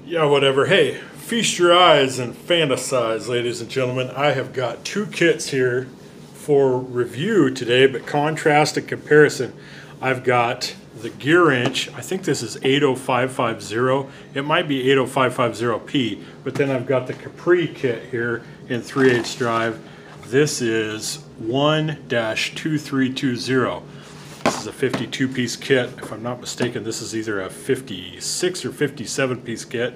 Yeah, whatever. Hey, feast your eyes and fantasize, ladies and gentlemen. I have got two kits here for review today, but contrast and comparison. I've got the Gearwrench. I think this is 80550. It might be 80550P, but then I've got the Capri kit here in 3/8 drive. This is 1-2320. This is a 52-piece kit. If I'm not mistaken, this is either a 56 or 57-piece kit.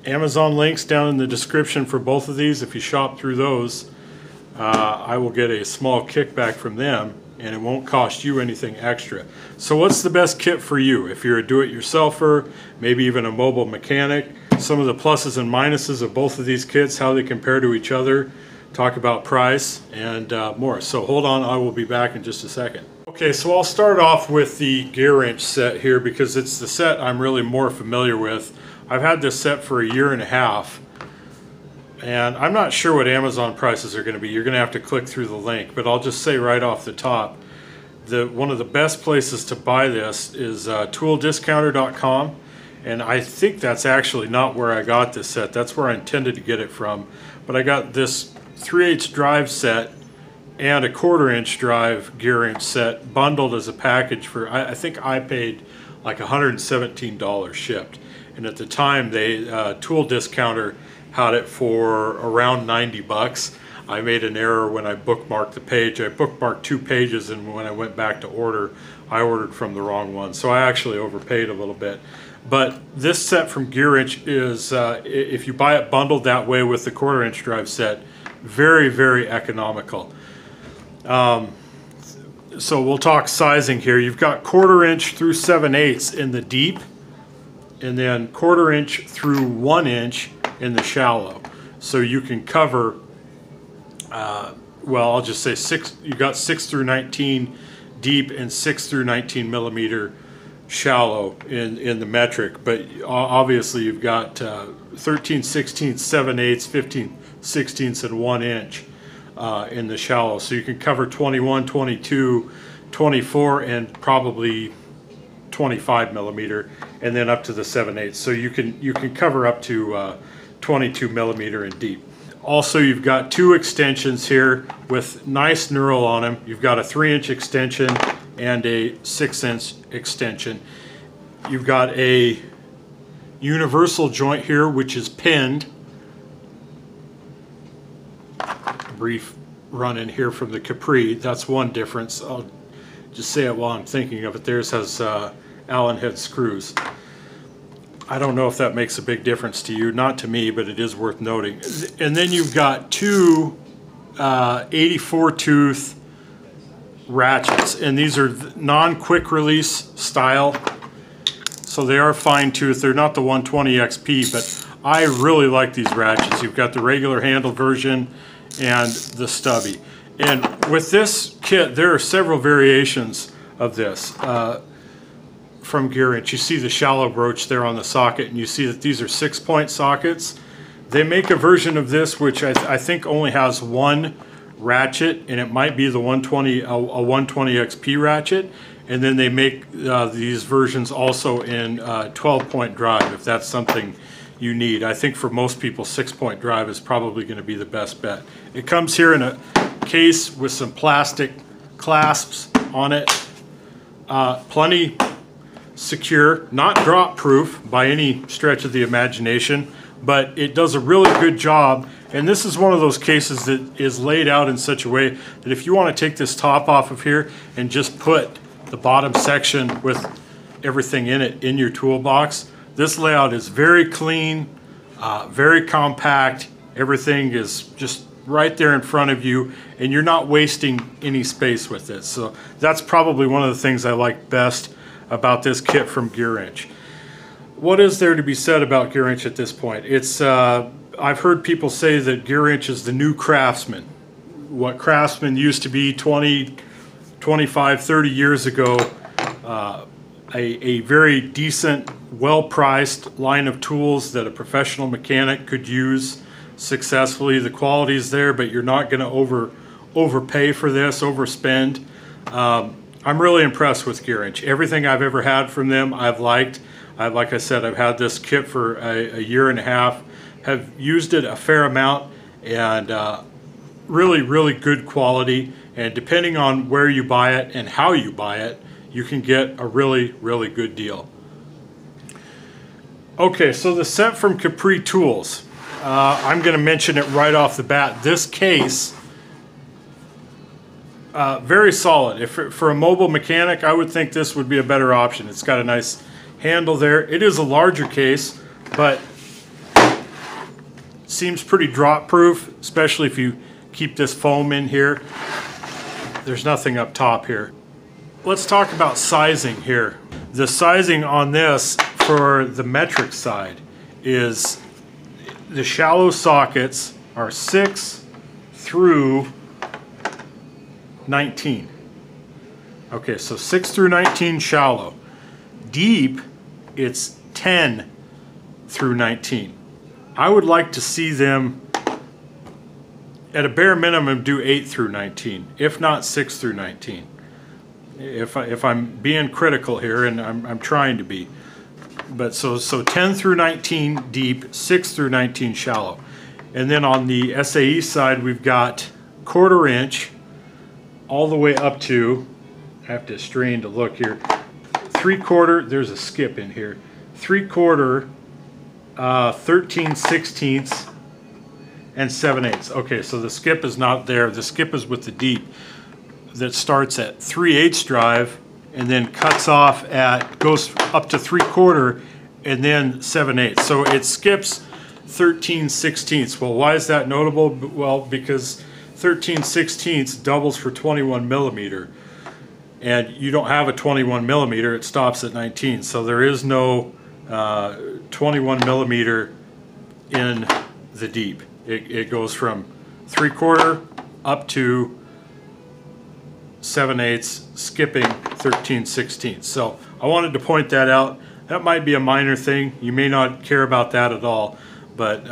Amazon links down in the description for both of these. If you shop through those, I will get a small kickback from them, and it won't cost you anything extra. So what's the best kit for you? If you're a do-it-yourselfer, maybe even a mobile mechanic, some of the pluses and minuses of both of these kits, how they compare to each other, talk about price, and more. So hold on, I will be back in just a second. Okay, so I'll start off with the Gearwrench set here because it's the set I'm really more familiar with. I've had this set for 1.5 years, and I'm not sure what Amazon prices are going to be. You're going to have to click through the link, but I'll just say right off the top, one of the best places to buy this is tooldiscounter.com, and I think that's actually not where I got this set. That's where I intended to get it from, but I got this 3/8 drive set and a 1/4-inch drive Gearwrench set bundled as a package for, I think I paid like $117 shipped. And at the time, Tool Discounter had it for around 90 bucks. I made an error when I bookmarked the page. I bookmarked 2 pages, and when I went back to order, I ordered from the wrong one. So I actually overpaid a little bit. But this set from Gearwrench is, if you buy it bundled that way with the 1/4-inch drive set, very, very economical. So we'll talk sizing here. You've got 1/4-inch through 7/8 in the deep, and then 1/4-inch through 1 inch in the shallow. So you can cover, well, I'll just say you got 6 through 19 deep and 6 through 19 millimeter shallow in the metric. But obviously you've got 13/16, 7/8, 15/16, and 1 inch. In the shallow, so you can cover 21, 22, 24, and probably 25 millimeter, and then up to the 7/8. So you can cover up to 22 millimeter in deep. Also, you've got 2 extensions here with nice knurl on them. You've got a 3-inch extension and a 6-inch extension. You've got a universal joint here, which is pinned. Brief run in here from the Capri. That's one difference. I'll just say it while I'm thinking of it. Theirs has Allen head screws. I don't know if that makes a big difference to you. Not to me, but it is worth noting. And then you've got 2 84 tooth ratchets, and these are non-quick release style, so they are fine tooth. They're not the 120 XP, but I really like these ratchets. You've got the regular handle version and the stubby. And with this kit, there are several variations of this from Gearwrench. You see the shallow broach there on the socket, and you see that these are 6-point sockets. They make a version of this which I think only has 1 ratchet, and it might be the 120 a 120 XP ratchet. And then they make these versions also in 12-point drive, if that's something you need. I think for most people, 6-point drive is probably going to be the best bet. It comes here in a case with some plastic clasps on it. Plenty secure, not drop proof by any stretch of the imagination, but it does a really good job. And this is one of those cases that is laid out in such a way that if you want to take this top off of here and just put the bottom section with everything in it in your toolbox, this layout is very clean, very compact. Everything is just right there in front of you, and you're not wasting any space with it. So that's probably one of the things I like best about this kit from Gearwrench. What is there to be said about Gearwrench at this point? It's I've heard people say that Gearwrench is the new Craftsman. What Craftsman used to be 20, 25, 30 years ago, a very decent, well-priced line of tools that a professional mechanic could use successfully. The quality is there, but you're not going to overpay for this, overspend. I'm really impressed with Gearwrench. Everything I've ever had from them, I've liked. Like I said, I've had this kit for a year and a half, have used it a fair amount, and really, really good quality. And depending on where you buy it and how you buy it, you can get a really, really good deal. Okay, so the set from Capri Tools. I'm going to mention it right off the bat. This case, very solid. For a mobile mechanic, I would think this would be a better option. It's got a nice handle there. It is a larger case, but seems pretty drop proof, especially if you keep this foam in here. There's nothing up top here. Let's talk about sizing here. The sizing on this for the metric side is the shallow sockets are 6 through 19. Okay, so 6 through 19 shallow. Deep, it's 10 through 19. I would like to see them at a bare minimum do 8 through 19, if not 6 through 19. If I'm being critical here, and I'm trying to be. But so 10 through 19 deep, 6 through 19 shallow. And then on the SAE side, we've got 1/4 inch all the way up to, I have to strain to look here, 3/4, there's a skip in here, 3/4, 13/16, and 7/8. Okay, so the skip is not there. The skip is with the deep that starts at 3/8 drive and then cuts off at, goes up to 3/4 and then 7/8. So it skips 13/16. Well, why is that notable? Well, because 13/16 doubles for 21 millimeter, and you don't have a 21 millimeter, it stops at 19. So there is no 21 millimeter in the deep. It goes from 3/4 up to 7/8, skipping 13/16. So I wanted to point that out. That might be a minor thing. You may not care about that at all, but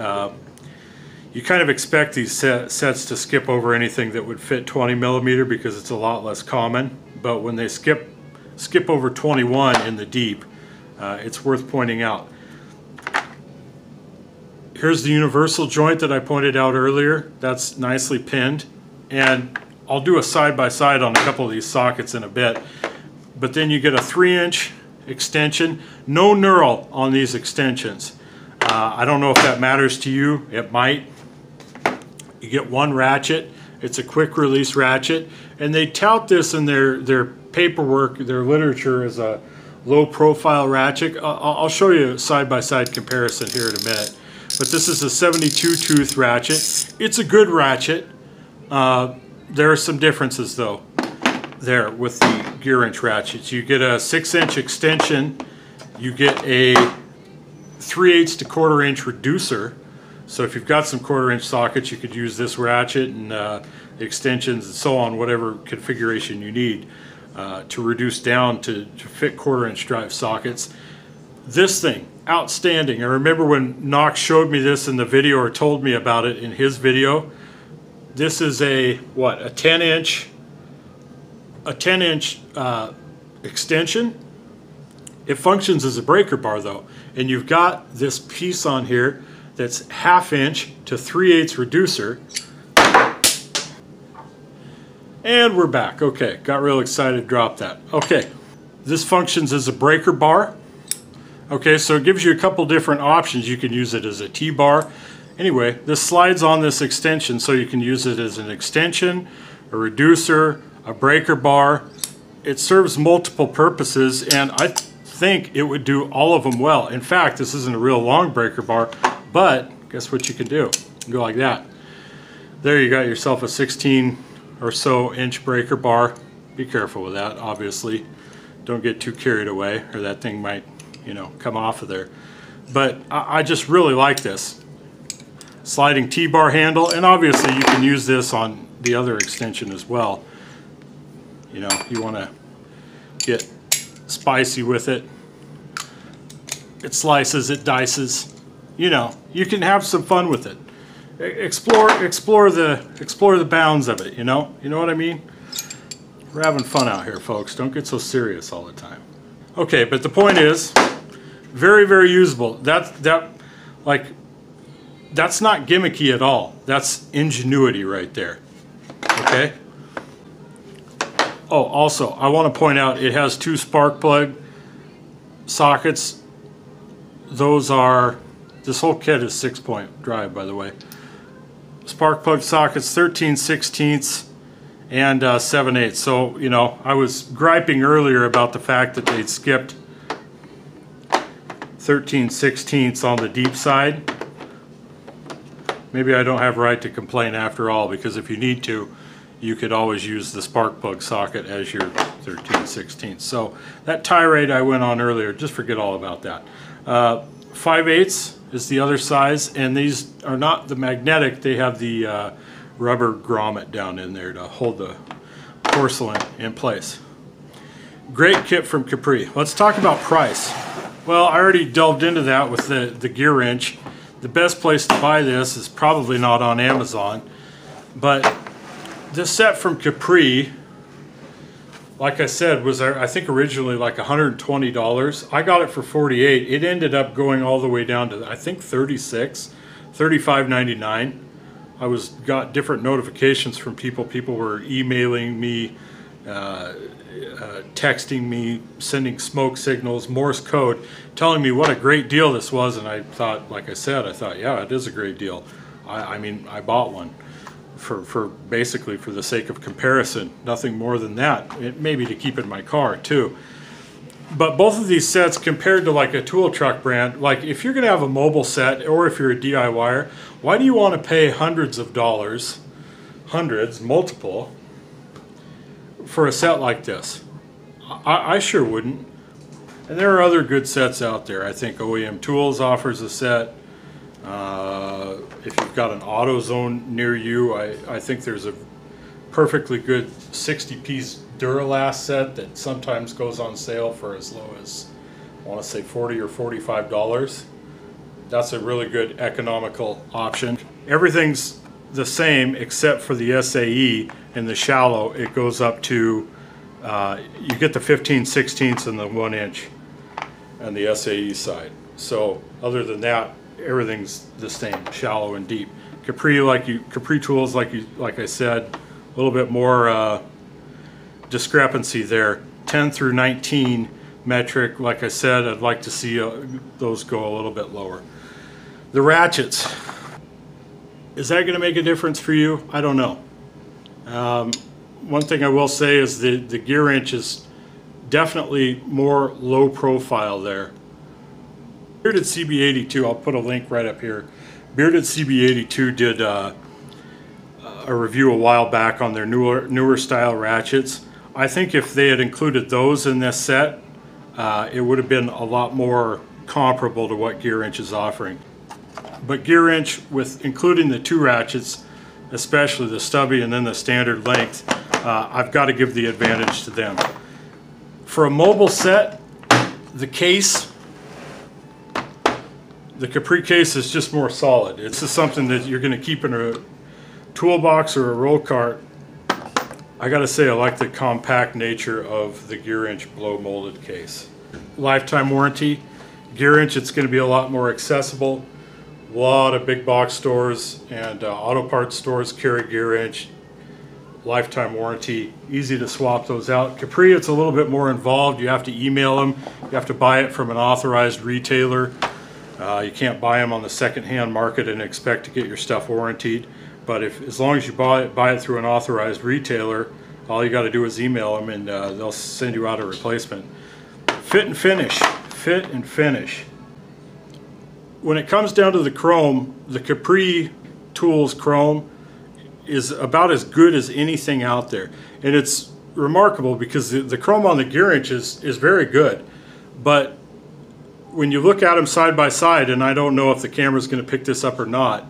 you kind of expect these sets to skip over anything that would fit 20 millimeter because it's a lot less common. But when they skip over 21 in the deep, it's worth pointing out. Here's the universal joint that I pointed out earlier. That's nicely pinned, and I'll do a side-by-side on a couple of these sockets in a bit. But then you get a 3-inch extension. No knurl on these extensions. I don't know if that matters to you. It might. You get one ratchet. It's a quick release ratchet, and they tout this in their paperwork, their literature, as a low profile ratchet. I'll show you a side-by-side comparison here in a minute. But this is a 72 tooth ratchet. It's a good ratchet. There are some differences though there with the Gearwrench ratchets. You get a 6-inch extension, you get a 3/8 to 1/4 inch reducer. So if you've got some 1/4 inch sockets, you could use this ratchet and extensions and so on, whatever configuration you need to reduce down to fit 1/4 inch drive sockets. This thing, outstanding. I remember when Knox showed me this in the video, or told me about it in his video. This is a 10 inch extension. It functions as a breaker bar though, and you've got this piece on here that's 1/2 inch to 3/8 reducer. And we're back. Okay, got real excited, dropped that. Okay, this functions as a breaker bar. Okay, so it gives you a couple different options. You can use it as a T-bar. Anyway, this slides on this extension, so you can use it as an extension, a reducer, a breaker bar. It serves multiple purposes, and I think it would do all of them well. In fact, this isn't a real long breaker bar, but guess what you can do? You can go like that. There you got yourself a 16 or so inch breaker bar. Be careful with that, obviously. Don't get too carried away, or that thing might, you know, come off of there. But I just really like this. Sliding T-bar handle, and obviously you can use this on the other extension as well. You know, you want to get spicy with it. It slices, it dices. You know, you can have some fun with it. Explore the bounds of it. You know what I mean? We're having fun out here, folks. Don't get so serious all the time. Okay, but the point is, Very, very usable. That's not gimmicky at all. That's ingenuity right there. Okay. Oh, also, I want to point out it has 2 spark plug sockets. Those are, this whole kit is 6-point drive, by the way. Spark plug sockets, 13/16 and 7/8. So, you know, I was griping earlier about the fact that they'd skipped 13/16 on the deep side. Maybe I don't have a right to complain after all, because if you need to, you could always use the spark plug socket as your 13/16. So that tie rate I went on earlier, just forget all about that. 5/8 is the other size, and these are not the magnetic, they have the rubber grommet down in there to hold the porcelain in place. Great kit from Capri. Let's talk about price. Well, I already delved into that with the Gearwrench. The best place to buy this is probably not on Amazon, but this set from Capri, like I said, was I think originally like $120. I got it for $48. It ended up going all the way down to I think $36, $35.99. I got different notifications from people. People were emailing me, texting me, sending smoke signals, Morse code, telling me what a great deal this was. And I thought, like I said, yeah, it is a great deal. I mean, I bought one for basically for the sake of comparison, nothing more than that. Maybe to keep in my car too. But both of these sets, compared to like a tool truck brand, like if you're going to have a mobile set, or if you're a DIYer, why do you want to pay hundreds of dollars, multiple, for a set like this? I sure wouldn't. And there are other good sets out there. I think OEM Tools offers a set. If you've got an AutoZone near you, I think there's a perfectly good 60-piece Duralast set that sometimes goes on sale for as low as, I want to say $40 or $45. That's a really good economical option. Everything's the same except for the SAE and the shallow. It goes up to, you get the 15/16 and the 1 inch on the SAE side. So other than that, everything's the same, shallow and deep. Capri tools, like I said, a little bit more discrepancy there. 10 through 19 metric, like I said, I'd like to see those go a little bit lower. The ratchets, is that going to make a difference for you? I don't know. One thing I will say is the Gearwrench is definitely more low profile there. Bearded CB82, I'll put a link right up here. Bearded CB82 did a review a while back on their newer style ratchets. I think if they had included those in this set, it would have been a lot more comparable to what Gearwrench is offering. But Gearwrench, with including the 2 ratchets, especially the stubby and then the standard length, I've got to give the advantage to them. For a mobile set, the case, the Capri case is just more solid. It's just something that you're going to keep in a toolbox or a roll cart. I got to say, I like the compact nature of the Gearwrench blow molded case. Lifetime warranty. Gearwrench, it's going to be a lot more accessible. A lot of big box stores and auto parts stores carry Gearwrench. Lifetime warranty, easy to swap those out. Capri, it's a little bit more involved. You have to email them. You have to buy it from an authorized retailer. You can't buy them on the second-hand market and expect to get your stuff warrantied. But as long as you buy it through an authorized retailer, all you got to do is email them and they'll send you out a replacement. Fit and finish. Fit and finish. When it comes down to the chrome, the Capri Tools chrome is about as good as anything out there. And it's remarkable because the chrome on the Gearwrench is very good. But when you look at them side by side, and I don't know if the camera's going to pick this up or not,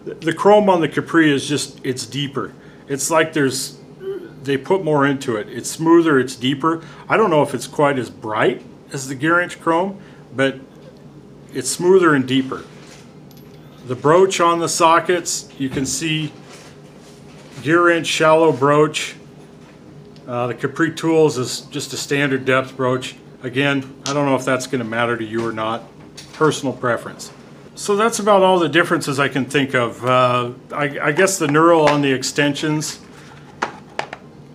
the chrome on the Capri is just, it's deeper. It's like they put more into it. It's smoother, it's deeper. I don't know if it's quite as bright as the Gearwrench chrome, but it's smoother and deeper. The broach on the sockets, you can see Gearwrench shallow broach. The Capri Tools is just a standard depth broach. Again, I don't know if that's going to matter to you or not. Personal preference. So that's about all the differences I can think of. I guess the knurl on the extensions,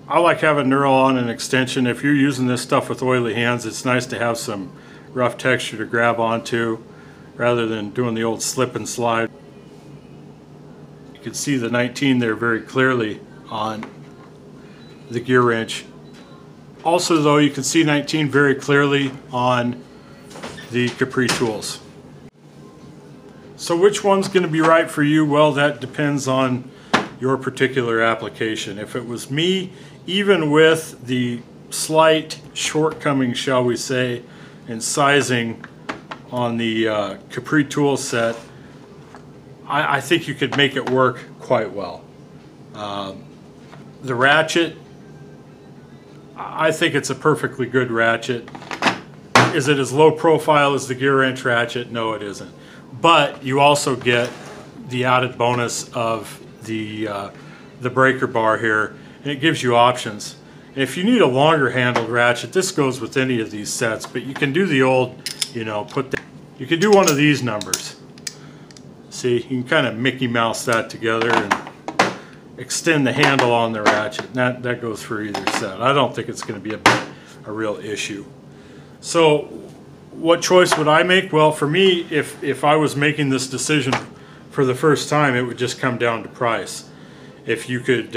I like having knurl on an extension. If you're using this stuff with oily hands, it's nice to have some rough texture to grab onto rather than doing the old slip and slide. You can see the 19 there very clearly on the Gearwrench. Also though, you can see 19 very clearly on the Capri tools. So which one's going to be right for you? Well, that depends on your particular application. If it was me, even with the slight shortcoming, shall we say, in sizing on the Capri tool set, I think you could make it work quite well. The Ratchet, I think it's a perfectly good ratchet. Is it as low profile as the Gearwrench ratchet? No, it isn't. But you also get the added bonus of the breaker bar here, and it gives you options. And if you need a longer handled ratchet, this goes with any of these sets, but you can do the old, you know, you can do one of these numbers. See, you can kind of Mickey Mouse that together and extend the handle on the ratchet. That goes for either set. I don't think it's going to be a real issue. So what choice would I make? Well, for me, if I was making this decision for the first time, it would just come down to price. If you could,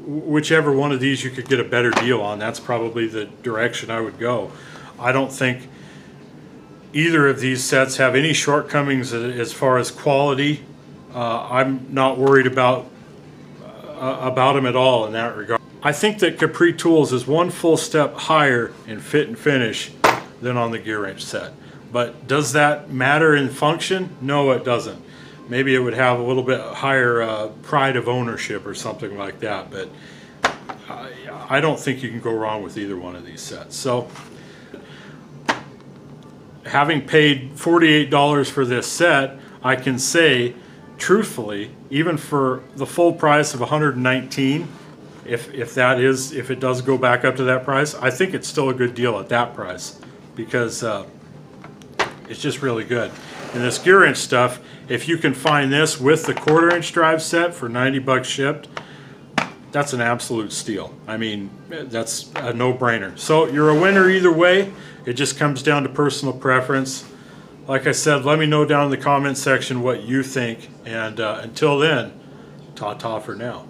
whichever one of these you could get a better deal on, that's probably the direction I would go. I don't think either of these sets have any shortcomings as far as quality. I'm not worried about them at all in that regard. I think that Capri Tools is one full step higher in fit and finish than on the Gearwrench set. But does that matter in function? No, it doesn't. Maybe it would have a little bit higher pride of ownership or something like that, but I don't think you can go wrong with either one of these sets. So, having paid $48 for this set, I can say, truthfully, even for the full price of $119, if it does go back up to that price, I think it's still a good deal at that price, because it's just really good. And this Gearwrench stuff, if you can find this with the 1/4 inch drive set for 90 bucks shipped, that's an absolute steal. I mean, that's a no-brainer. So you're a winner either way. It just comes down to personal preference. Like I said, let me know down in the comment section what you think, and until then, ta-ta for now.